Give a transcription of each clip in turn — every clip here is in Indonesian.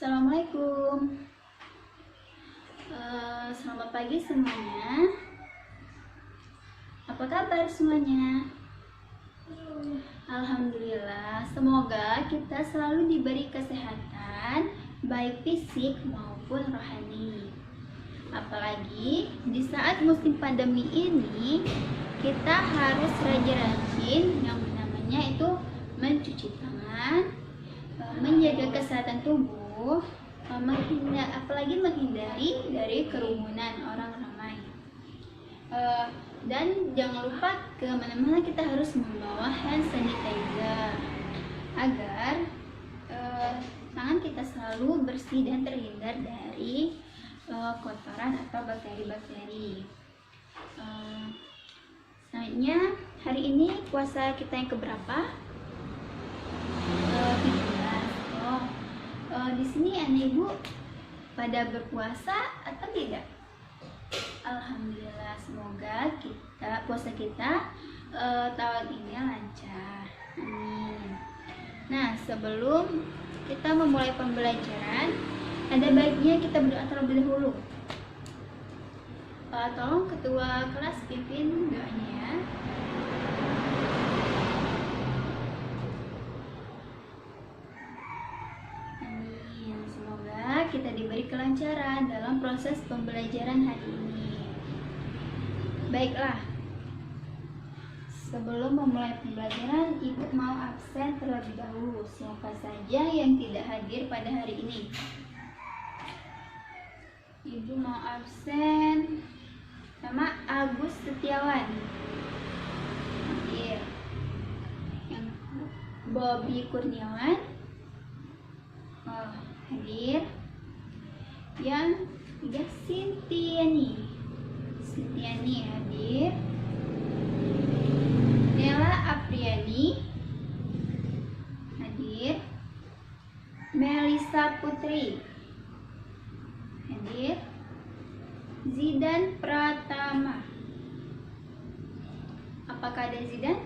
Assalamualaikum. Selamat pagi semuanya. Apa kabar semuanya? Alhamdulillah. Semoga kita selalu diberi kesehatan, baik fisik maupun rohani. Apalagi di saat musim pandemi ini, kita harus rajin-rajin yang namanya itu mencuci tangan, menjaga kesehatan tubuh, apalagi menghindari dari kerumunan orang ramai. Dan jangan lupa kemana-mana kita harus membawa hand sanitizer agar tangan kita selalu bersih dan terhindar dari kotoran atau bakteri-bakteri. Selanjutnya, hari ini puasa kita yang keberapa? 17. Di sini anak ibu pada berpuasa atau tidak? Alhamdulillah, semoga puasa kita tahun ini lancar. Amin. Nah, sebelum kita memulai pembelajaran, ada baiknya kita berdoa terlebih dahulu. Tolong ketua kelas pimpin doanya ya. Amin. Semoga kita diberi kelancaran dalam proses pembelajaran hari ini. Baiklah, sebelum memulai pembelajaran, ibu mau absen terlebih dahulu. Siapa saja yang tidak hadir pada hari ini? Ibu mau absen. Nama Agus Setiawan. Hadir. Yang Bobby Kurniawan. Hadir. Yang tiga Sintiani hadir. Nela Apriani hadir. Melisa Putri hadir. Zidan Pratama. Apakah ada Zidan?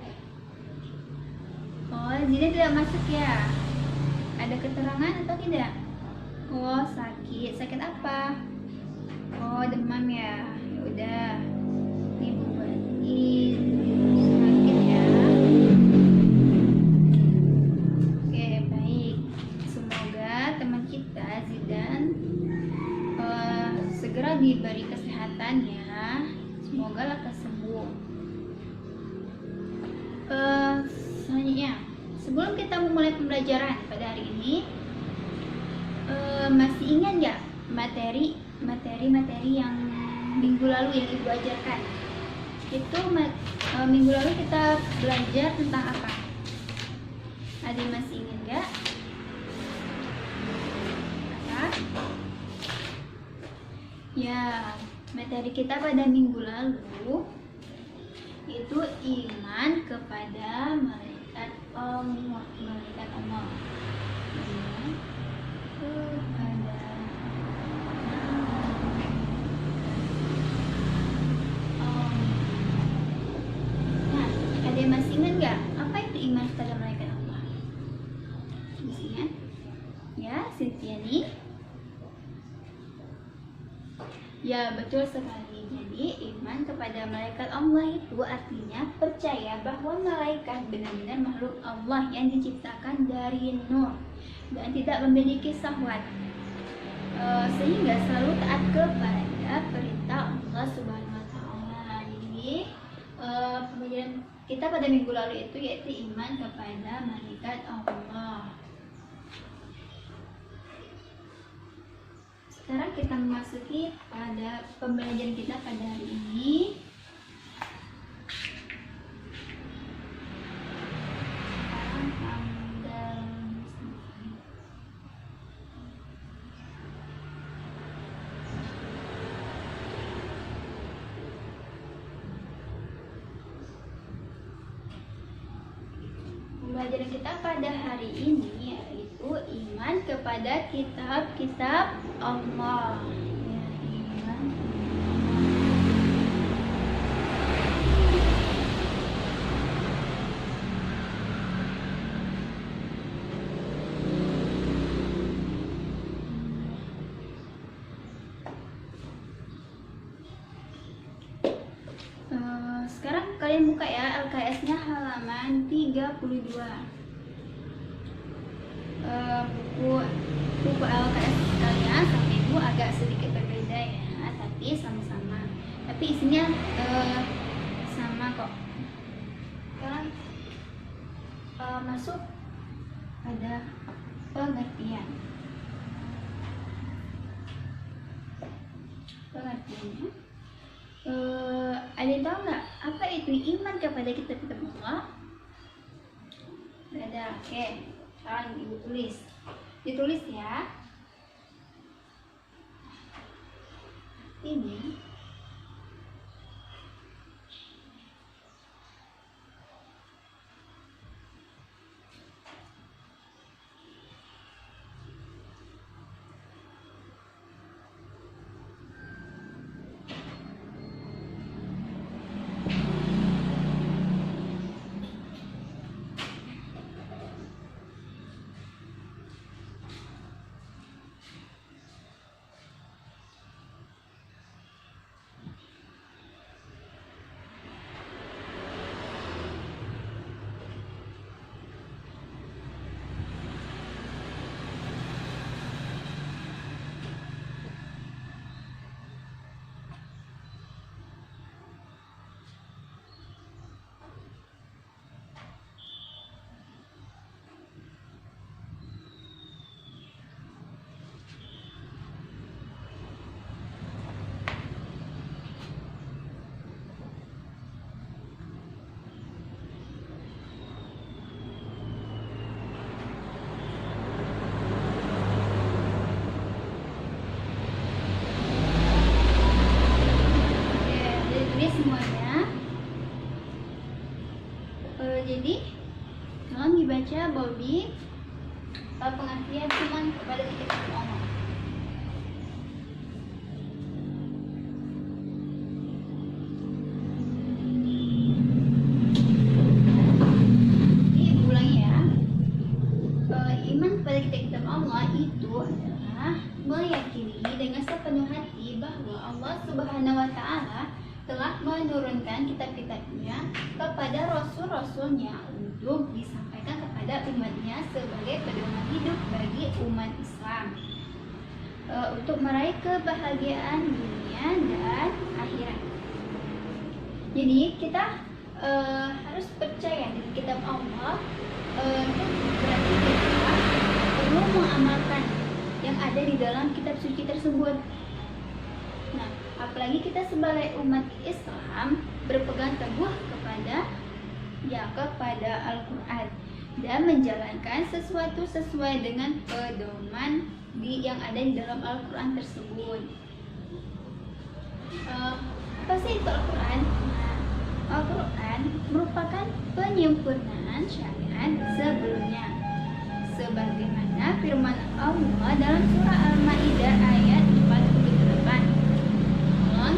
Zidan tidak masuk ya. Ada keterangan atau tidak? Sakit apa? Demam ya. Udah, ibu buatin sakit ya. Oke, baik. Semoga teman kita Zidan segera diberi kesehatan ya. Semoga lekas sembuh. Selanjutnya, sebelum kita memulai pembelajaran pada hari ini, masih ingat nggak materi yang minggu lalu yang ibu ajarkan? Itu minggu lalu kita belajar tentang apa? Ada yang masih ingat nggak? Ya, materi kita pada minggu lalu itu iman kepada malaikat Allah. Iman kepada Nah, ada yang masih ingat nggak? Apa itu iman kepada malaikat Allah? Masih ingat? Ya, Sintiani. Ya, betul sekali. Jadi, iman kepada malaikat Allah itu artinya percaya bahwa malaikat benar-benar makhluk Allah yang diciptakan dari nur dan tidak memiliki syahwat, sehingga selalu taat kepada perintah Allah Subhanahu wa Ta'ala. Jadi, pembelajaran kita pada minggu lalu itu yaitu iman kepada malaikat Allah. Sekarang kita memasuki pada pembelajaran kita pada hari ini. Pembelajaran kita pada hari ini yaitu iman kepada kitab-kitab Allah. Ya, iman. kalian buka ya LKS-nya halaman 32. Buku LKS kalian sama ibu agak sedikit berbeda ya, tapi sama-sama. Tapi isinya sama kok. Sekarang masuk pada pengertiannya. Ada yang tahu nggak apa itu iman kepada kitab-kitab Allah? Ada. Oke, sekarang ibu ditulis ya. Ini semuanya. Jadi tolong dibaca Bobby pengertian iman kepada kitab Allah. Jadi ulangi ya. Iman kepada kitab Allah itu adalah meyakini dengan sepenuh hati bahwa Allah Subhanahu wa Ta'ala telah menurunkan kitab-kitabnya kepada rasul-rasulnya untuk disampaikan kepada umatnya sebagai pedoman hidup bagi umat Islam, untuk meraih kebahagiaan dunia dan akhirat. Jadi kita harus percaya dengan kitab Allah, berarti kita perlu mengamalkan yang ada di dalam kitab suci tersebut. Nah, apalagi kita sebagai umat Islam berpegang teguh kepada Al-Quran dan menjalankan sesuatu sesuai dengan pedoman yang ada di dalam Al-Quran tersebut. Apa sih itu Al-Quran? Nah, Al-Quran merupakan penyempurnaan syariat sebelumnya, sebagaimana firman Allah dalam surah Al-Maidah ayat 48.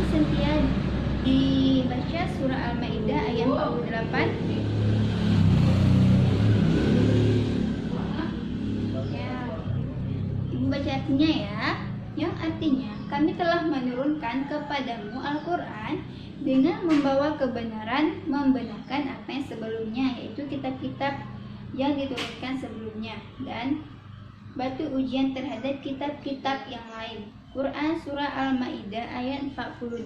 Sentia dibaca surah Al-Maidah ayat 48. Ya, ibu baca artinya ya. Yang artinya, kami telah menurunkan kepadamu Al-Quran dengan membawa kebenaran, membenarkan apa yang sebelumnya, yaitu kitab-kitab yang diturunkan sebelumnya, dan batu ujian terhadap kitab-kitab yang lain. Quran surah Al-Maidah ayat 48.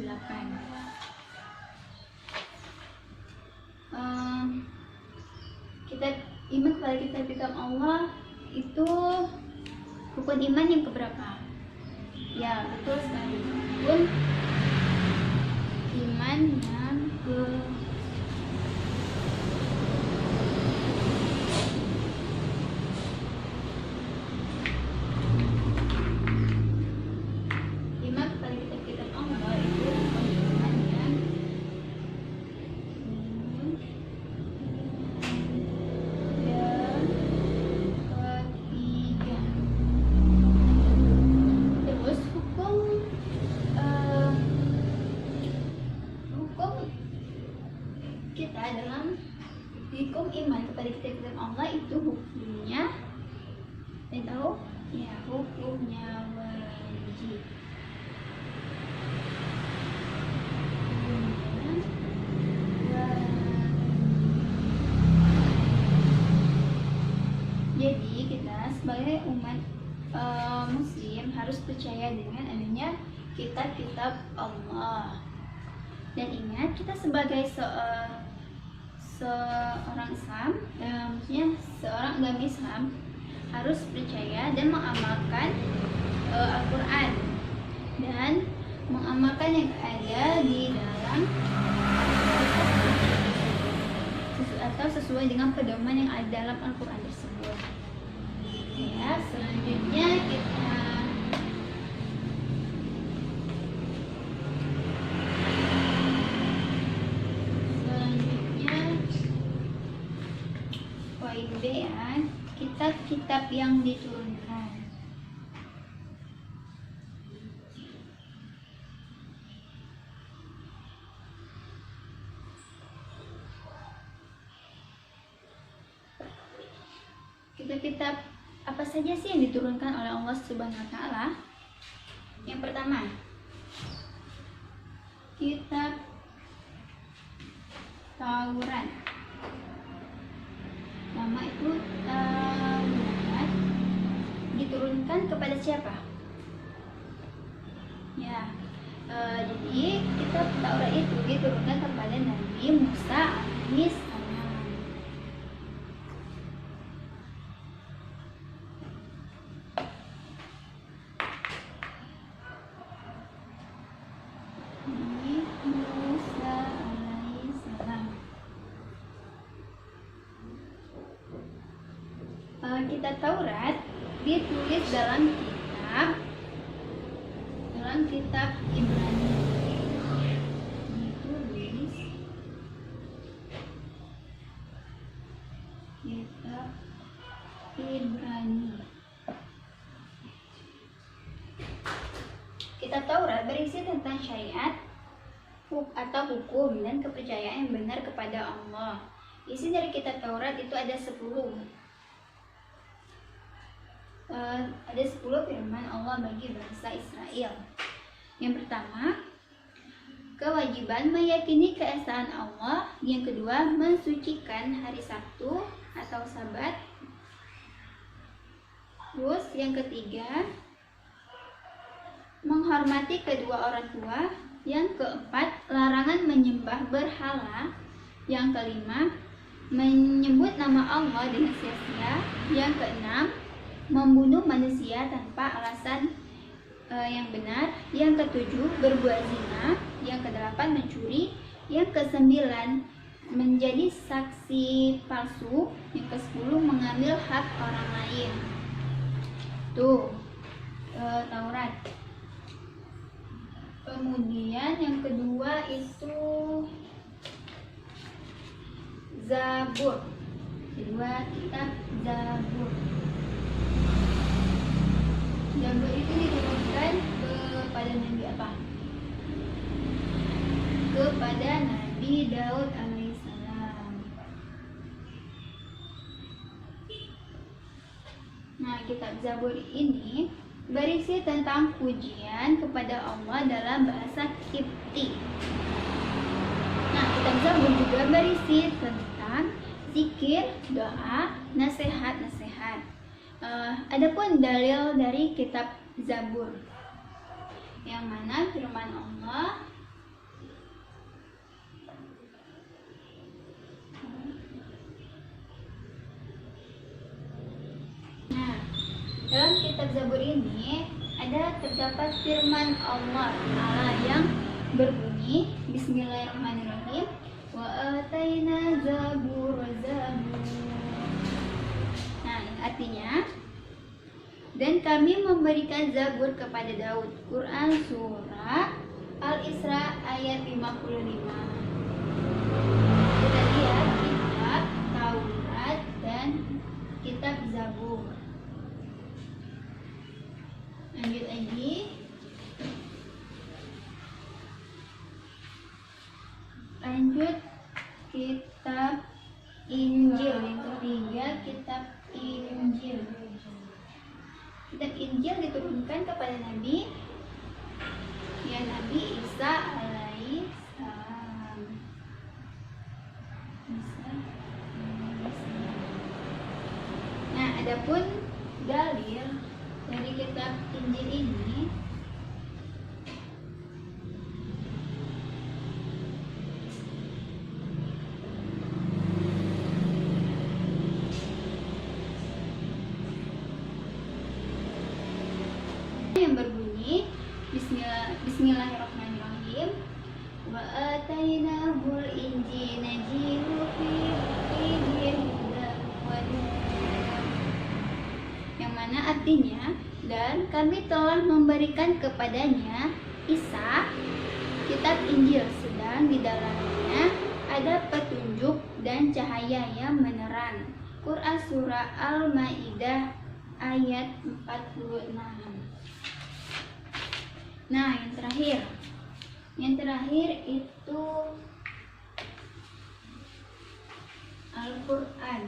Kita iman kepada kitab-kitab Allah itu rukun iman yang keberapa? Ya, betul sekali. Rukun iman yang ke hukum iman kepada kitab-kitab Allah itu hukumnya, tahu? Ya, hukumnya wajib. Wajib. Muslim harus percaya dengan adanya kitab-kitab Allah. Dan ingat, kita sebagai seorang Islam, maksudnya seorang agama Islam, harus percaya dan mengamalkan Al-Quran dan mengamalkan yang ada di dalam atau sesuai dengan pedoman yang ada dalam Al-Quran tersebut. Ya, selanjutnya poin B ya, kitab-kitab yang diturunkan. Kitab-kitab apa saja sih yang diturunkan oleh Allah Subhanahu wa Ta'ala? Yang pertama, kitab Taurat. Nama itu Taurat diturunkan kepada siapa? Ya, jadi kitab Taurat itu diturunkan kepada Nabi Musa alaihissalam. Kitab Taurat ditulis dalam kitab Ibrani. Ditulis kitab Ibrani. Kitab Taurat berisi tentang syariat atau hukum dan kepercayaan yang benar kepada Allah. Isi dari kitab Taurat itu ada 10. Ada 10 firman Allah bagi bangsa Israel. Yang pertama, kewajiban meyakini keesaan Allah. Yang kedua, mensucikan hari Sabtu atau Sabat. Terus yang ketiga, menghormati kedua orang tua. Yang keempat, larangan menyembah berhala. Yang kelima, menyebut nama Allah dengan sia-sia. Yang keenam, membunuh manusia tanpa alasan yang benar. Yang ketujuh, berbuat zina. Yang kedelapan, mencuri. Yang kesembilan, menjadi saksi palsu. Yang kesepuluh, mengambil hak orang lain. Tuh, Taurat. Kemudian yang kedua itu Zabur. Kedua, kitab Zabur. Zabur itu diturunkan kepada Nabi apa? Kepada Nabi Daud alaihissalam. Nah, kitab Zabur ini berisi tentang pujian kepada Allah dalam bahasa Kipti. Nah, kitab Zabur juga berisi tentang zikir, doa, nasihat-nasihat. Adapun dalil dari kitab Zabur, yang mana firman Allah dalam kitab Zabur ini terdapat firman Allah Ta'ala yang berbunyi Bismillahirrahmanirrahim, wa ataina Zabur. Nah, artinya, dan kami memberikan Zabur kepada Daud. Quran surah Al-Isra ayat 55. Kita lihat kitab Taurat dan kitab Zabur. Lanjut lagi. Lanjut kitab Injil. Yang ketiga, kitab Injil. Kitab Injil diturunkan kepada Nabi Isa alaihissalam. Nah, adapun dalil dari Injil ini yang berbunyi Bismillahirrahmanirrahim. Wa atainahul injil najilu fihi hudan wa nur. Yang mana artinya, dan kami telah memberikan kepadanya Isa kitab Injil, sedang di dalamnya ada petunjuk dan cahaya yang menerang. Quran surah Al-Maidah ayat 46. Nah, yang terakhir itu Al-Quran.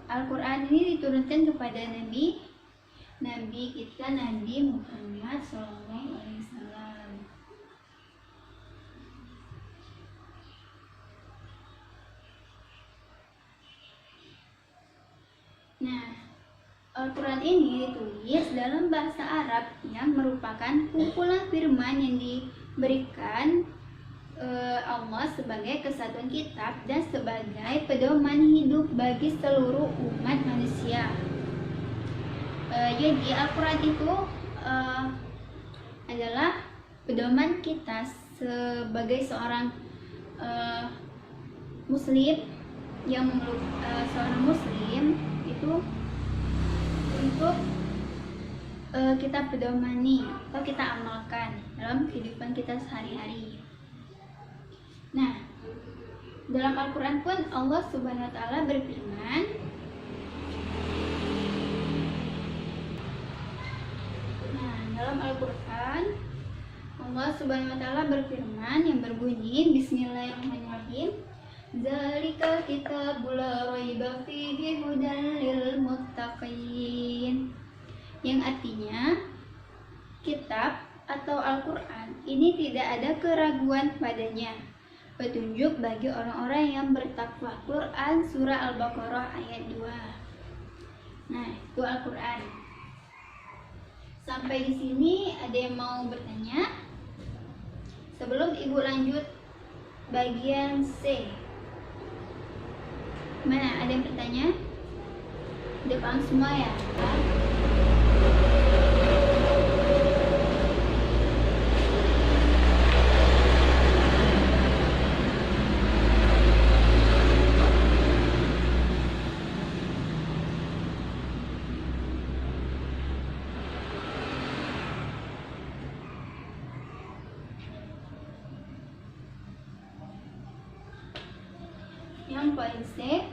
Al-Quran ini diturunkan kepada Nabi kita, Nabi Muhammad SAW. Nah, Al-Quran ini ditulis dalam bahasa Arab yang merupakan kumpulan firman yang diberikan Allah sebagai kesatuan kitab dan sebagai pedoman hidup bagi seluruh umat manusia. Jadi Al-Quran itu adalah pedoman kita sebagai seorang muslim yang memeluk seorang muslim itu untuk kita pedomani atau kita amalkan dalam kehidupan kita sehari-hari. Nah, dalam Al-Quran pun Allah Subhanahu wa Ta'ala berfirman, dalam Al-Quran Allah Subhanahu wa Ta'ala berfirman yang berbunyi Bismillahirrahmanirrahim. Zalikal kitabul la raiba fihi hudan lil muttaqin. Yang artinya, kitab atau Al-Quran ini tidak ada keraguan padanya, petunjuk bagi orang-orang yang bertakwa. Quran surah Al-Baqarah ayat 2. Nah, itu Al-Quran. Sampai di sini ada yang mau bertanya? Sebelum Ibu lanjut bagian C. Mana ada yang bertanya? Udah paham semua ya? Yang poin C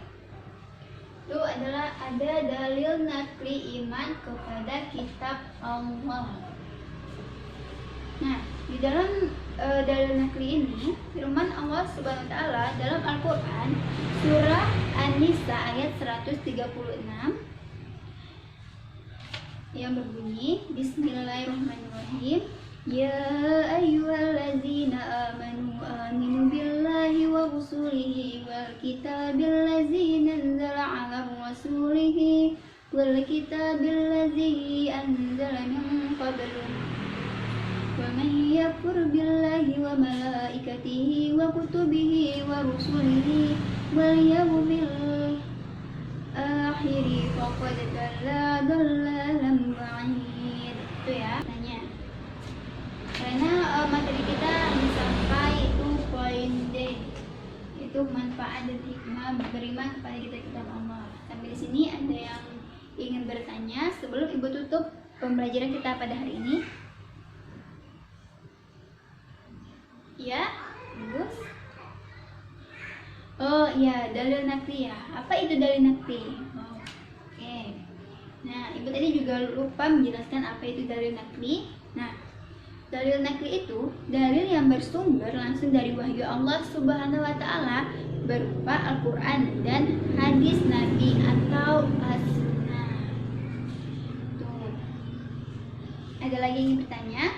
itu adalah ada dalil nakli iman kepada kitab Allah. Nah, di dalam dalil nakli ini firman Allah Subhanahu wa Ta'ala dalam Al-Quran surah An-Nisa ayat 136 yang berbunyi Bismillahirrahmanirrahim. Ya ayyuhallazina aminu billahi wa rusulihi wal kitabil ladzi nazzala 'ala rasulihi wal kitabil ladzi anzala min qablu wa man yakfur billahi wa malaikatihi wa kutubihi wa rusulihi wal yawmil akhir faqad dalla dalalan ba'id. Itu ya tanya. Karena materi kita sampai itu poin D, itu manfaat dan hikmah beriman kepada kitab Allah. Sampai di sini ada yang ingin bertanya sebelum Ibu tutup pembelajaran kita pada hari ini? Ya, bagus. Oh iya, dalil nakli ya. Apa itu dalil nakli? Oh, oke. Nah, Ibu tadi juga lupa menjelaskan apa itu dalil nakli. Nah, dalil nakli itu dalil yang bersumber langsung dari wahyu Allah Subhanahu wa Ta'ala berupa Al-Quran dan hadis Nabi atau As-Sunnah. Tuh. Ada lagi yang bertanya?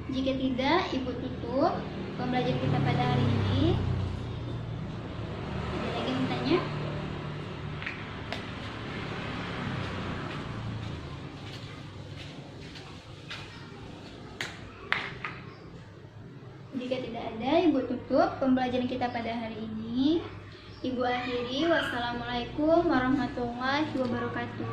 Jika tidak, Ibu tutup pembelajaran kita pada hari ini. Ada lagi yang bertanya? Jika tidak ada, Ibu tutup pembelajaran kita pada hari ini. Ibu akhiri, wassalamualaikum warahmatullahi wabarakatuh.